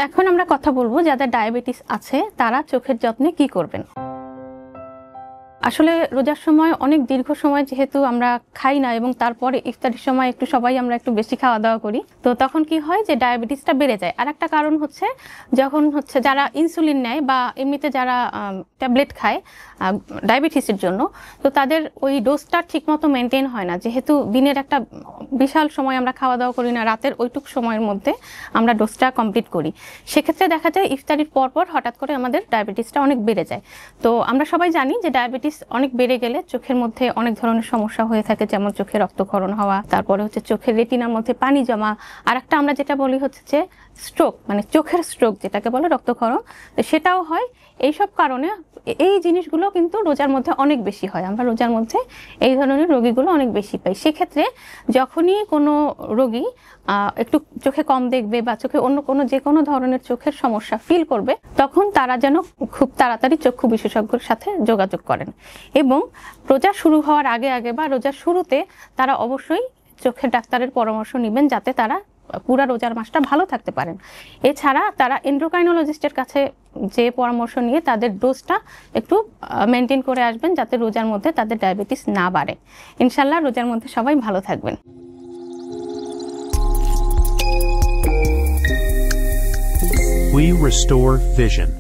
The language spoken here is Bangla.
এখন আমরা কথা বলবো যাদের ডায়াবেটিস আছে তারা চোখের যত্নে কি করবেন। আসলে রোজার সময় অনেক দীর্ঘ সময় যেহেতু আমরা খাই না এবং তারপরে ইফতারির সময় একটু সবাই আমরা একটু বেশি খাওয়া দাওয়া করি, তো তখন কি হয় যে ডায়াবেটিসটা বেড়ে যায়। আর একটা কারণ হচ্ছে যখন যারা ইনসুলিন নেয় বা এমনিতে যারা ট্যাবলেট খায় ডায়াবেটিসের জন্য, তো তাদের ওই ডোজটা ঠিকমতো মেনটেন হয় না। যেহেতু দিনের একটা বিশাল সময় আমরা খাওয়া দাওয়া করি না, রাতের ওইটুক সময়ের মধ্যে আমরা ডোজটা কমপ্লিট করি, সেক্ষেত্রে দেখা যায় ইফতারির পরপর হঠাৎ করে আমাদের ডায়াবেটিসটা অনেক বেড়ে যায়। তো আমরা সবাই জানি যে ডায়াবেটিস অনেক বেড়ে গেলে চোখের মধ্যে অনেক ধরনের সমস্যা হয়ে থাকে, যেমন চোখে রক্তক্ষরণ হওয়া, তারপরে চোখের রেটিনার মধ্যে পানি জমা, আর একটা আমরা যেটা বলি যে স্ট্রোক, মানে চোখের স্ট্রোক যেটাকে বলে রক্তক্ষরণ, তো সেটাও হয়। এইসব কারণে এই জিনিসগুলো কিন্তু রোজার মধ্যে অনেক বেশি হয়। আমরা রোজার মধ্যে এই ধরনের রোগীগুলো অনেক বেশি পাই। সেক্ষেত্রে যখনই কোনো রোগী একটু চোখে কম দেখবে বা চোখে অন্য যে কোনো ধরনের চোখের সমস্যা ফিল করবে, তখন তারা যেন খুব তাড়াতাড়ি চক্ষু বিশেষজ্ঞের সাথে যোগাযোগ করেন এবং রোজা শুরু হওয়ার আগে বা রোজার শুরুতে তারা অবশ্যই চোখের ডাক্তারের পরামর্শ নেবেন, যাতে তারা পুরা রোজার মাসটা ভালো থাকতে পারেন। এছাড়া তারা এন্ডোক্রাইনোলজিস্টের কাছে যে পরামর্শ নিয়ে তাদের ডোজটা একটু মেনটেন করে আসবেন, যাতে রোজার মধ্যে তাদের ডায়াবেটিস না বাড়ে। ইনশাল্লাহ রোজার মধ্যে সবাই ভালো থাকবেন। We restore vision.